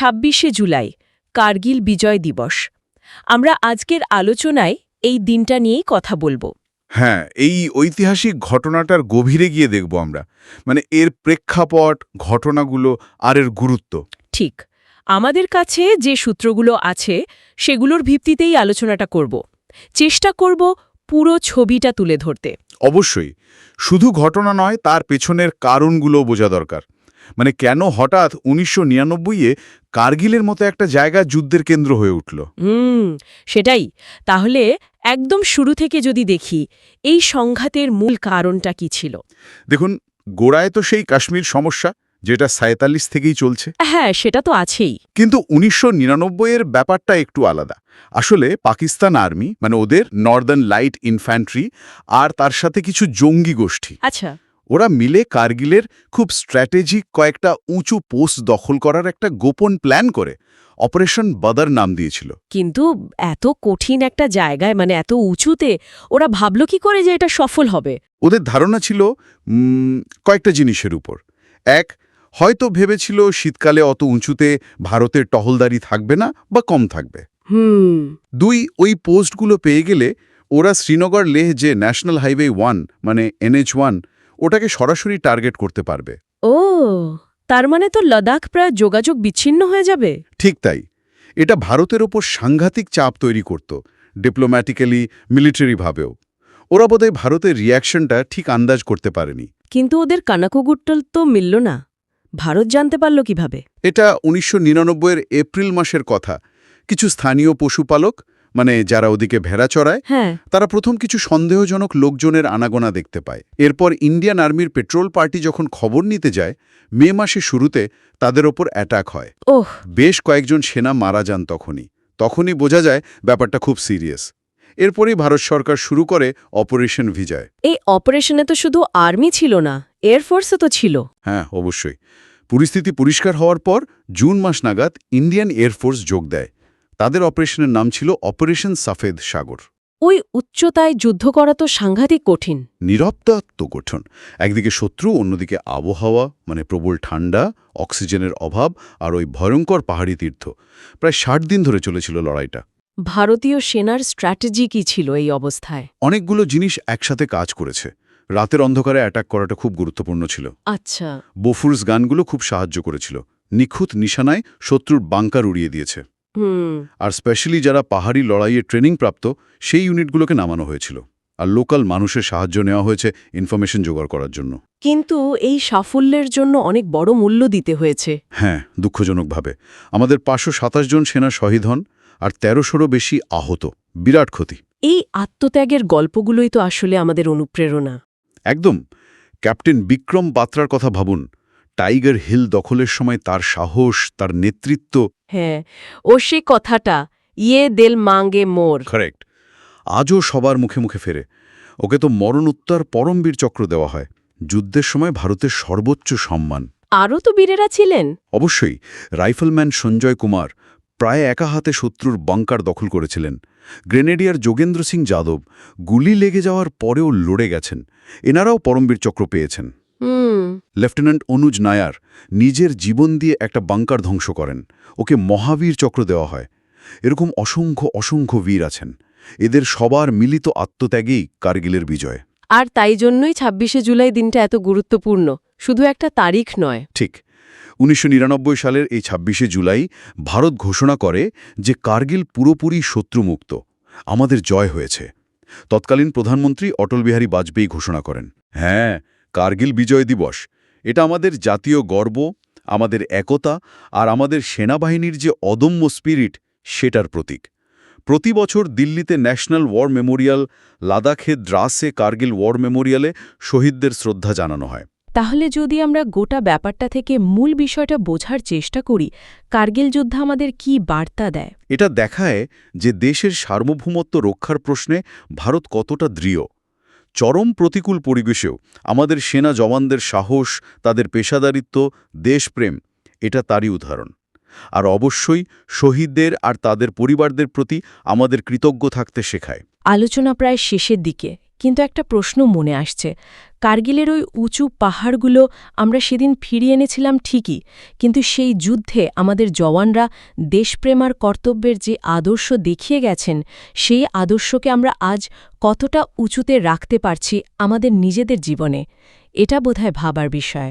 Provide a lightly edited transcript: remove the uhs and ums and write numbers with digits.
২৬শে জুলাই কার্গিল বিজয় দিবস। আমরা আজকের আলোচনায় এই দিনটা নিয়েই কথা বলবো। হ্যাঁ, এই ঐতিহাসিক ঘটনাটার গভীরে গিয়ে দেখব আমরা। এর প্রেক্ষাপট, ঘটনাগুলো আর এর গুরুত্ব। ঠিক, আমাদের কাছে যে সূত্রগুলো আছে সেগুলোর ভিত্তিতেই আলোচনাটা করব। চেষ্টা করব পুরো ছবিটা তুলে ধরতে। অবশ্যই, শুধু ঘটনা নয়, তার পেছনের কারণগুলো বোঝা দরকার। কেন হঠাৎ ১৯৯৯-এ কার্গিলের মতো একটা জায়গা যুদ্ধের কেন্দ্র হয়ে উঠল। সেটাই। তাহলে একদম শুরু থেকে যদি দেখি, এই সংঘাতের মূল কারণটা কি ছিল? দেখুন, গোড়ায় তো সেই কাশ্মীর সমস্যা, যেটা ৪৭ থেকেই চলছে। হ্যাঁ, সেটা তো আছেই। কিন্তু ১৯৯৯-এর ব্যাপারটা একটু আলাদা। আসলে পাকিস্তান আর্মি, ওদের নর্দার্ন লাইট ইনফ্যান্ট্রি আর তার সাথে কিছু জঙ্গি গোষ্ঠী, আচ্ছা। ওরা মিলে কার্গিলের খুব স্ট্র্যাটেজিক কয়েকটা উঁচু পোস্ট দখল করার একটা গোপন প্ল্যান করে অপারেশন বদর নাম দিয়েছিল। কিন্তু এত কঠিন একটা জায়গায়, এত উঁচুতে ওরা ভাবল কি করে যে এটা সফল হবে? ওদের ধারণা ছিল কয়েকটা জিনিসের উপর। এক, হয়তো ভেবেছিল শীতকালে অত উঁচুতে ভারতের টহলদারি থাকবে না বা কম থাকবে। দুই, ওই পোস্টগুলো পেয়ে গেলে ওরা শ্রীনগর লেহ যে ন্যাশনাল হাইওয়ে 1 NH1, ওটাকে সরাসরি টার্গেট করতে পারবে। ও, তার তো লাদাখ প্রায় যোগাযোগ বিচ্ছিন্ন হয়ে যাবে। ঠিক তাই। এটা ভারতের ওপর সাংঘাতিক চাপ তৈরি করত, ডিপ্লোম্যাটিক্যালি, মিলিটারিভাবেও। ওরা বোধহয় ভারতের রিয়াকশনটা ঠিক আন্দাজ করতে পারেনি। কিন্তু ওদের কানাকুগুট্টল তো মিলল না। ভারত জানতে পারল কিভাবে? এটা ১৯৯৯-এর এপ্রিল মাসের কথা। কিছু স্থানীয় পশুপালক, যারা ওদিকে ভেড়া চড়ায়, হ্যাঁ, তারা প্রথম কিছু সন্দেহজনক লোকজনের আনাগোনা দেখতে পায়। এরপর ইন্ডিয়ান আর্মির পেট্রোল পার্টি যখন খবর নিতে যায়, মে মাসের শুরুতে তাদের ওপর অ্যাটাক হয়। ওহ, বেশ কয়েকজন সেনা মারা যান। তখনই বোঝা যায় ব্যাপারটা খুব সিরিয়াস। এরপরই ভারত সরকার শুরু করে অপারেশন বিজয়। এই অপারেশনে তো শুধু আর্মি ছিল না, এয়ারফোর্সও তো ছিল। হ্যাঁ, অবশ্যই। পরিস্থিতি পরিষ্কার হওয়ার পর জুন মাস নাগাদ ইন্ডিয়ান এয়ারফোর্স যোগ দেয়। তাদের অপারেশনের নাম ছিল অপারেশন সাফেদ সাগর। ওই উচ্চতায় যুদ্ধ করা তো সাংঘাতিক কঠিন। নিরবতা তো কঠিন। একদিকে শত্রু, অন্যদিকে আবহাওয়া, প্রবল ঠান্ডা, অক্সিজেনের অভাব আর ওই ভয়ঙ্কর পাহাড়ি তীর্থ। প্রায় ৬০ দিন ধরে চলেছিল লড়াইটা। ভারতীয় সেনার স্ট্র্যাটেজি কি ছিল এই অবস্থায়? অনেকগুলো জিনিস একসাথে কাজ করেছে। রাতের অন্ধকারে অ্যাটাক করাটা খুব গুরুত্বপূর্ণ ছিল। আচ্ছা। বোফোর্স গানগুলো খুব সাহায্য করেছিল। নিখুঁত নিশানায় শত্রুর বাংকার উড়িয়ে দিয়েছে। আর স্পেশালি যারা পাহাড়ি লড়াইয়ে ট্রেনিং প্রাপ্ত, সেই ইউনিটগুলোকে নামানো হয়েছিল। আর লোকাল মানুষের সাহায্য নেওয়া হয়েছে ইনফরমেশন জোগাড় করার জন্য। কিন্তু এই সাফল্যের জন্য অনেক বড় মূল্য দিতে হয়েছে। হ্যাঁ, দুঃখজনকভাবে আমাদের ৫২৭ জন সেনা শহীদ হন আর ১৩০০রও বেশি আহত। বিরাট ক্ষতি। এই আত্মত্যাগের গল্পগুলোই তো আসলে আমাদের অনুপ্রেরণা। একদম। ক্যাপ্টেন বিক্রম বাত্রার কথা ভাবুন। টাইগার হিল দখলের সময় তার সাহস, তার নেতৃত্ব। হ্যাঁ, ও সে কথাটা, ইয়ে দিল মাঙ্গে মোর। কারেক্ট। আজও সবার মুখে মুখে ফেরে। ওকে তো মরণোত্তর পরমবীর চক্র দেওয়া হয়। যুদ্ধের সময় ভারতের সর্বোচ্চ সম্মান। আরও তো বীরেরা ছিলেন। অবশ্যই। রাইফেলম্যান সঞ্জয় কুমার প্রায় একা হাতে শত্রুর বাংকার দখল করেছিলেন। গ্রেনেডিয়ার যোগেন্দ্র সিং যাদব গুলি লেগে যাওয়ার পরেও লড়ে গেছেন। এনারাও পরমবীর চক্র পেয়েছেন। লেফটেন্যান্ট অনুজ নায়ার নিজের জীবন দিয়ে একটা বাংকার ধ্বংস করেন। ওকে মহাবীর চক্র দেওয়া হয়। এরকম অসংখ্য অসংখ্য বীর আছেন। এদের সবার মিলিত আত্মত্যাগেই কার্গিলের বিজয়। আর তাই জন্যই ২৬শে জুলাই দিনটা এত গুরুত্বপূর্ণ, শুধু একটা তারিখ নয়। ঠিক। ১৯৯৯ সালের এই ২৬শে জুলাই ভারত ঘোষণা করে যে কার্গিল পুরোপুরি শত্রুমুক্ত, আমাদের জয় হয়েছে। তৎকালীন প্রধানমন্ত্রী অটল বিহারী বাজপেয়ী ঘোষণা করেন, হ্যাঁ, কার্গিল বিজয় দিবস, এটা আমাদের জাতীয় গর্ব, আমাদের একতা আর আমাদের সেনাবাহিনীর যে অদম্য স্পিরিট, সেটার প্রতীক। প্রতি বছর দিল্লিতে ন্যাশনাল ওয়ার মেমোরিয়াল, লাদাখে দ্রাসে কার্গিল ওয়ার মেমোরিয়ালে শহীদদের শ্রদ্ধা জানানো হয়। তাহলে যদি আমরা গোটা ব্যাপারটা থেকে মূল বিষয়টা বোঝার চেষ্টা করি, কার্গিল যুদ্ধ আমাদের কি বার্তা দেয়? এটা দেখায় যে দেশের সার্বভৌমত্ব রক্ষার প্রশ্নে ভারত কতটা দৃঢ়। চরম প্রতিকূল পরিবেশেও আমাদের সেনা জওয়ানদের সাহস, তাদের পেশাদারিত্ব, দেশপ্রেম, এটা তারই উদাহরণ। আর অবশ্যই শহীদদের আর তাদের পরিবারদের প্রতি আমাদের কৃতজ্ঞ থাকতে শেখায়। আলোচনা প্রায় শেষের দিকে, কিন্তু একটা প্রশ্ন মনে আসছে, কার্গিলের ওই উঁচু পাহাড়গুলো আমরা সেদিন ফিরিয়ে এনেছিলাম ঠিকই, কিন্তু সেই যুদ্ধে আমাদের জওয়ানরা দেশপ্রেম আর কর্তব্যের যে আদর্শ দেখিয়ে গেছেন, সেই আদর্শকে আমরা আজ কতটা উঁচুতে রাখতে পারছি আমাদের নিজেদের জীবনে, এটা বোধহয় ভাবার বিষয়।